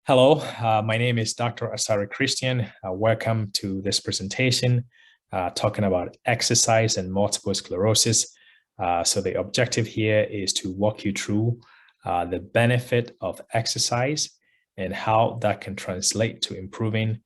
Hello, my name is Dr. Asare Christian. Welcome to this presentation talking about exercise and multiple sclerosis. So the objective here is to walk you through the benefit of exercise and how that can translate to improving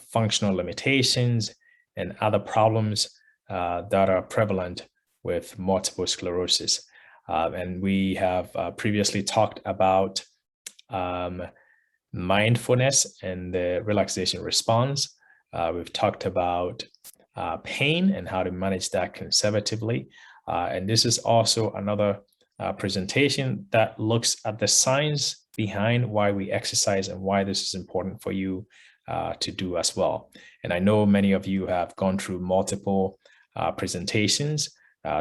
functional limitations and other problems that are prevalent with multiple sclerosis. And we have previously talked about mindfulness and the relaxation response. We've talked about pain and how to manage that conservatively. And this is also another presentation that looks at the science behind why we exercise and why this is important for you to do as well. And I know many of you have gone through multiple presentations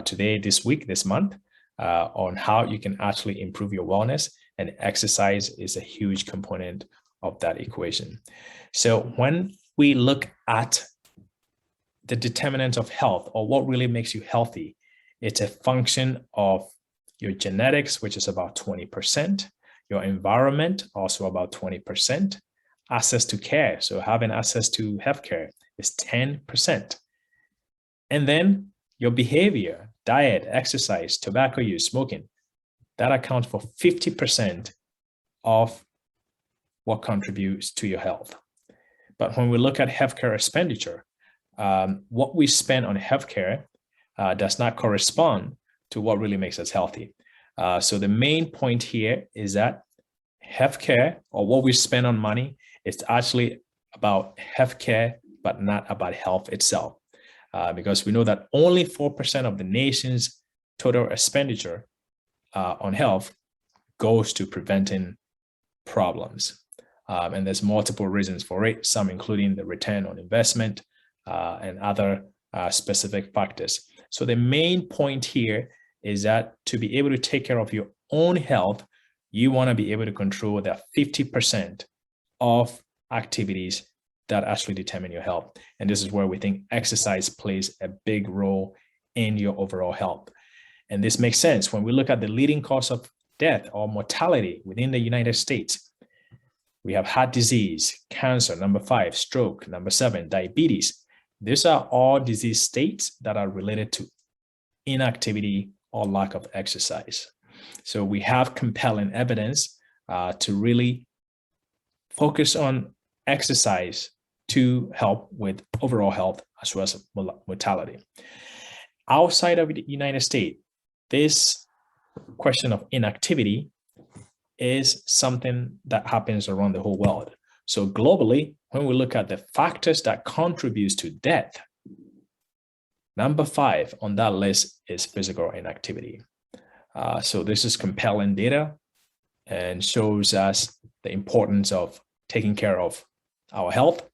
today, this week, this month, on how you can actually improve your wellness. And exercise is a huge component of that equation. So when we look at the determinant of health, or what really makes you healthy, it's a function of your genetics, which is about 20%, your environment, also about 20%, access to care, so having access to healthcare is 10%. And then your behavior, diet, exercise, tobacco use, smoking, that accounts for 50% of what contributes to your health. But when we look at healthcare expenditure, what we spend on healthcare does not correspond to what really makes us healthy. So the main point here is that healthcare, or what we spend on money, is actually about healthcare, but not about health itself. Because we know that only 4% of the nation's total expenditure on health goes to preventing problems. And there's multiple reasons for it, some including the return on investment and other specific factors. So the main point here is that to be able to take care of your own health, you want to be able to control that 50% of activities that actually determine your health. And this is where we think exercise plays a big role in your overall health. And this makes sense when we look at the leading cause of death or mortality within the United States. We have heart disease, cancer, number 5, stroke, number 7, diabetes. These are all disease states that are related to inactivity or lack of exercise. So we have compelling evidence to really focus on exercise to help with overall health as well as mortality. Outside of the United States, this question of inactivity is something that happens around the whole world. So globally, when we look at the factors that contribute to death, number 5 on that list is physical inactivity. So this is compelling data and shows us the importance of taking care of our health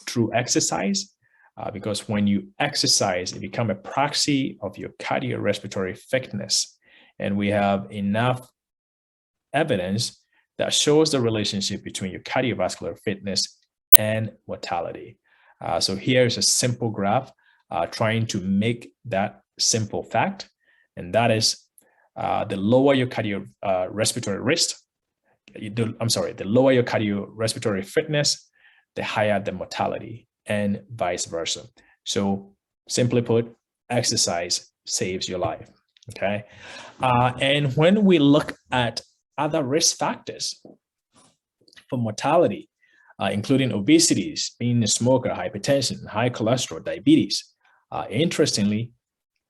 through exercise, because when you exercise, it becomes a proxy of your cardiorespiratory fitness. And we have enough evidence that shows the relationship between your cardiovascular fitness and mortality. So here's a simple graph trying to make that simple fact, and that is the lower your cardiorespiratory risk, the lower your cardiorespiratory fitness, the higher the mortality, and vice versa. So simply put, exercise saves your life. Okay. And when we look at other risk factors for mortality, including obesity, being a smoker, hypertension, high cholesterol, diabetes, interestingly,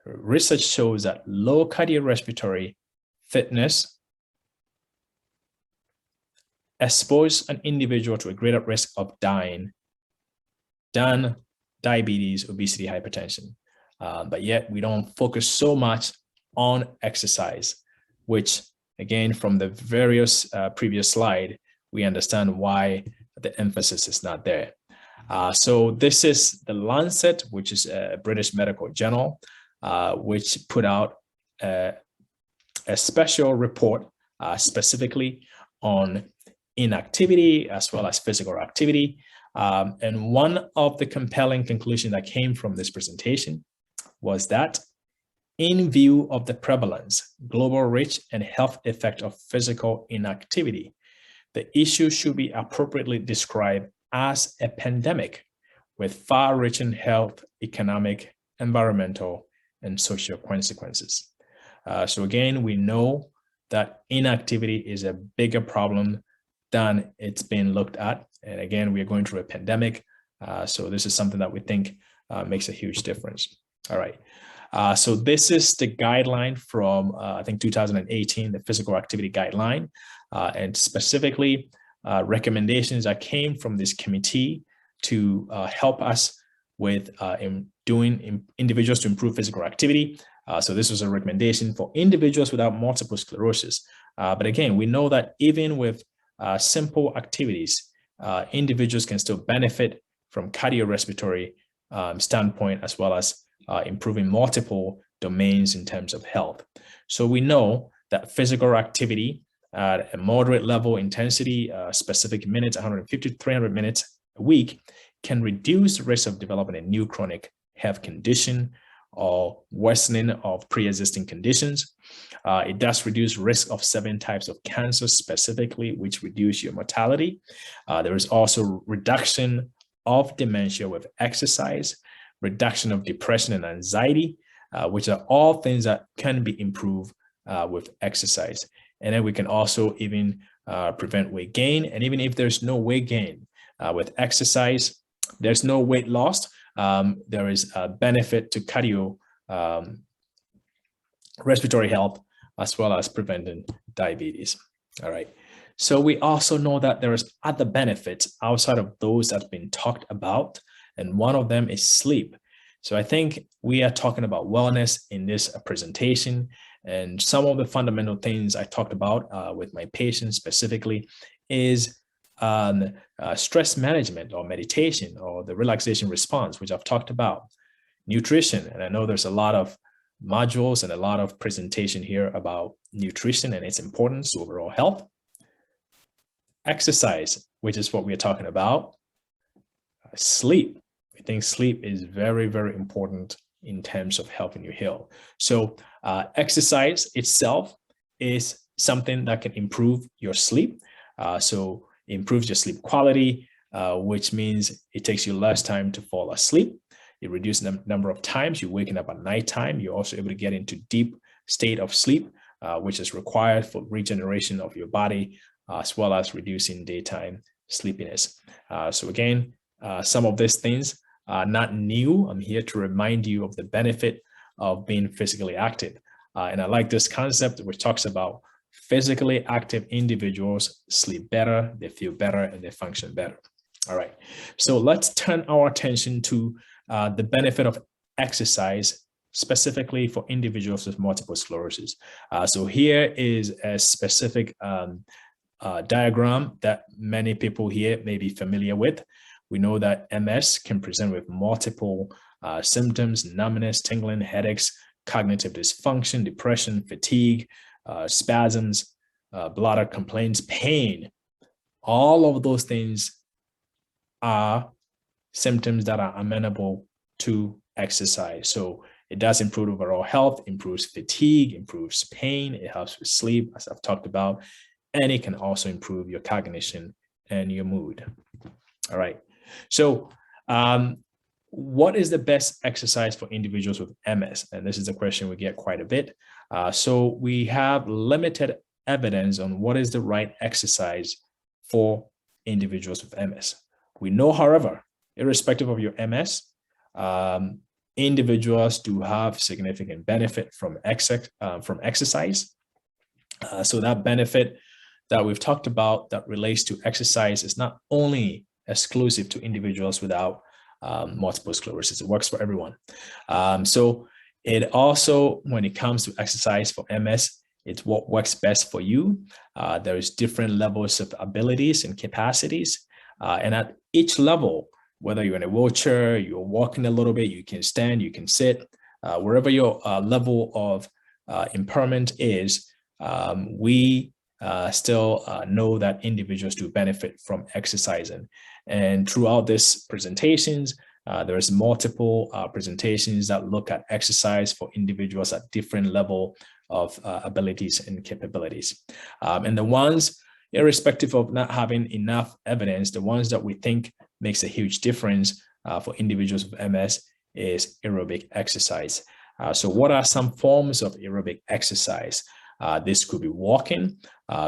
research shows that low cardiorespiratory fitness expose an individual to a greater risk of dying than diabetes, obesity, hypertension. But yet we don't focus so much on exercise, which again, from the various previous slide, we understand why the emphasis is not there. So this is the Lancet, which is a British medical journal, which put out a special report specifically on inactivity as well as physical activity. And one of the compelling conclusions that came from this presentation was that in view of the prevalence, global reach, and health effect of physical inactivity, the issue should be appropriately described as a pandemic with far-reaching health, economic, environmental, and social consequences. So again, we know that inactivity is a bigger problem than it's been looked at. And again, we are going through a pandemic. So this is something that we think makes a huge difference. All right. So this is the guideline from, I think, 2018, the physical activity guideline, and specifically recommendations that came from this committee to help us with individuals to improve physical activity. So this was a recommendation for individuals without multiple sclerosis. But again, we know that even with simple activities, individuals can still benefit from cardiorespiratory standpoint, as well as improving multiple domains in terms of health. So we know that physical activity at a moderate level intensity, specific minutes, 150 to 300 minutes a week, can reduce the risk of developing a new chronic health condition or worsening of pre-existing conditions. It does reduce risk of 7 types of cancer specifically, which reduce your mortality. There is also reduction of dementia with exercise, reduction of depression and anxiety, which are all things that can be improved with exercise. And then we can also even prevent weight gain. And even if there's no weight gain with exercise, there's no weight loss. There is a benefit to cardio respiratory health, as well as preventing diabetes. All right. So we also know that there is other benefits outside of those that have been talked about, and one of them is sleep. So I think we are talking about wellness in this presentation, and some of the fundamental things I talked about with my patients specifically is stress management or meditation or the relaxation response, which I've talked about. Nutrition, and I know there's a lot of modules and a lot of presentation here about nutrition and its importance to overall health. Exercise, which is what we're talking about. Sleep. I think sleep is very, very important in terms of helping you heal. So exercise itself is something that can improve your sleep. So it improves your sleep quality, which means it takes you less time to fall asleep. It reduces the number of times you're waking up at nighttime. You're also able to get into deep state of sleep, which is required for regeneration of your body, as well as reducing daytime sleepiness. So again, some of these things are not new. I'm here to remind you of the benefit of being physically active. And I like this concept which talks about physically active individuals sleep better, they feel better, and they function better. All right, so let's turn our attention to the benefit of exercise, specifically for individuals with multiple sclerosis. So here is a specific diagram that many people here may be familiar with. We know that MS can present with multiple symptoms: numbness, tingling, headaches, cognitive dysfunction, depression, fatigue, spasms, bladder complaints, pain. All of those things are symptoms that are amenable to exercise. So it does improve overall health, improves fatigue, improves pain, it helps with sleep, as I've talked about, and it can also improve your cognition and your mood. All right. So what is the best exercise for individuals with MS? And this is a question we get quite a bit. So we have limited evidence on what is the right exercise for individuals with MS. We know, however, irrespective of your MS, individuals do have significant benefit from exercise. So that benefit that we've talked about that relates to exercise is not only exclusive to individuals without multiple sclerosis. It works for everyone. So it also, when it comes to exercise for MS, it's what works best for you. There's different levels of abilities and capacities. And at each level, whether you're in a wheelchair, you're walking a little bit, you can stand, you can sit, wherever your level of impairment is, we still know that individuals do benefit from exercising. And throughout these presentations, there's multiple presentations that look at exercise for individuals at different level of abilities and capabilities. And the ones irrespective of not having enough evidence, the ones that we think makes a huge difference for individuals with MS is aerobic exercise. So what are some forms of aerobic exercise? This could be walking.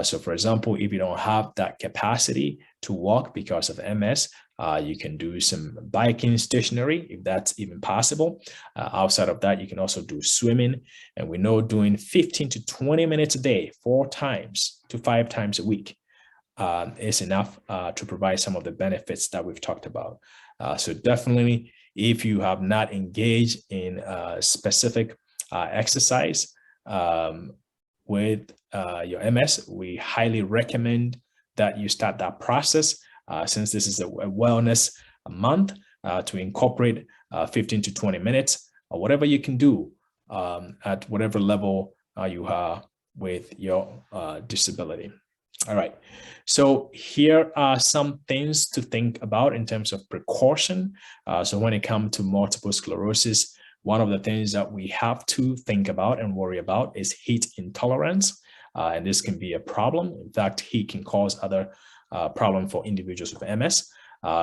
So for example, if you don't have that capacity to walk because of MS, you can do some biking stationary, if that's even possible. Outside of that, you can also do swimming. And we know doing 15 to 20 minutes a day, 4 times to 5 times a week is enough to provide some of the benefits that we've talked about. So definitely, if you have not engaged in specific exercise with your MS, we highly recommend that you start that process since this is a wellness month to incorporate 15 to 20 minutes or whatever you can do at whatever level you are with your disability. All right, so here are some things to think about in terms of precaution. So when it comes to multiple sclerosis, one of the things that we have to think about and worry about is heat intolerance. And this can be a problem. In fact, heat can cause other problem for individuals with MS.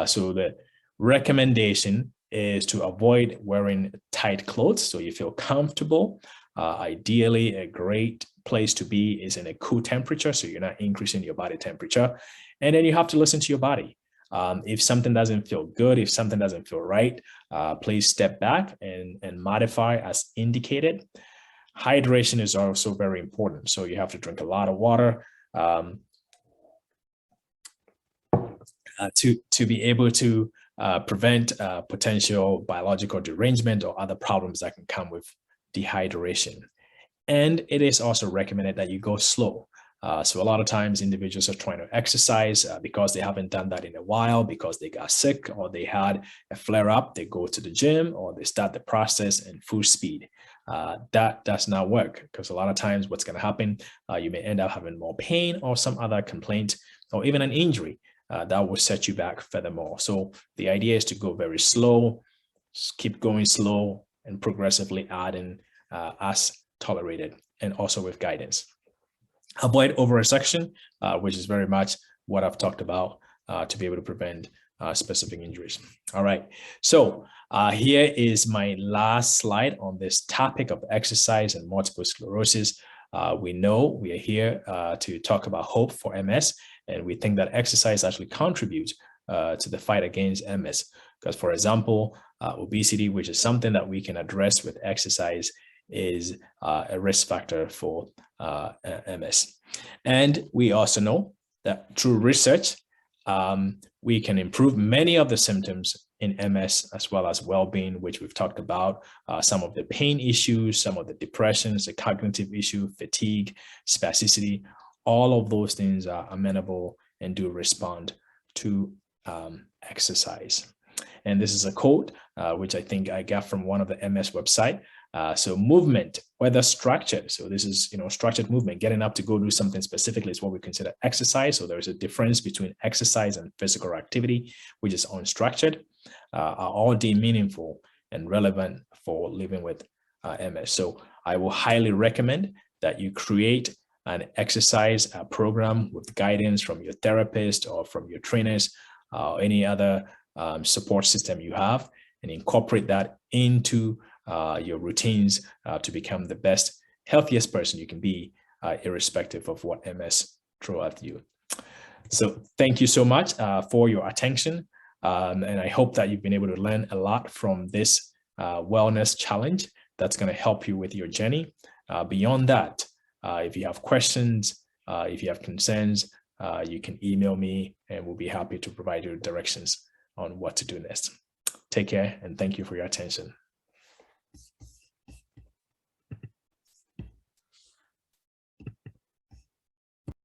So the recommendation is to avoid wearing tight clothes so you feel comfortable. Ideally, a great place to be is in a cool temperature, so you're not increasing your body temperature. And then you have to listen to your body. If something doesn't feel good, if something doesn't feel right, please step back and modify as indicated. Hydration is also very important. So you have to drink a lot of water to be able to prevent potential biological derangement or other problems that can come with dehydration. And it is also recommended that you go slow. So a lot of times individuals are trying to exercise because they haven't done that in a while, because they got sick or they had a flare up, they go to the gym or they start the process in full speed. That does not work because a lot of times what's going to happen, you may end up having more pain or some other complaint or even an injury that will set you back furthermore. So the idea is to go very slow, just keep going slow and progressively adding as tolerated and also with guidance. Avoid over-exertion, which is very much what I've talked about to be able to prevent specific injuries. All right, so here is my last slide on this topic of exercise and multiple sclerosis. We know we are here to talk about hope for MS, and we think that exercise actually contributes to the fight against MS. Because, for example, obesity, which is something that we can address with exercise, is a risk factor for MS. And we also know that through research, we can improve many of the symptoms in MS as well as well-being, which we've talked about, some of the pain issues, some of the depressions, the cognitive issue, fatigue, spasticity, all of those things are amenable and do respond to exercise. And this is a quote, which I think I got from one of the MS website. So movement, whether structured, so this is, structured movement, getting up to go do something specifically is what we consider exercise. So there's a difference between exercise and physical activity, which is unstructured, are all deemed meaningful and relevant for living with MS. So I will highly recommend that you create an exercise program with guidance from your therapist or from your trainers, or any other support system you have, and incorporate that into your routines to become the best, healthiest person you can be, irrespective of what MS throw at you. So thank you so much for your attention. And I hope that you've been able to learn a lot from this wellness challenge that's going to help you with your journey. Beyond that, if you have questions, if you have concerns, you can email me and we'll be happy to provide you directions on what to do next. Take care and thank you for your attention.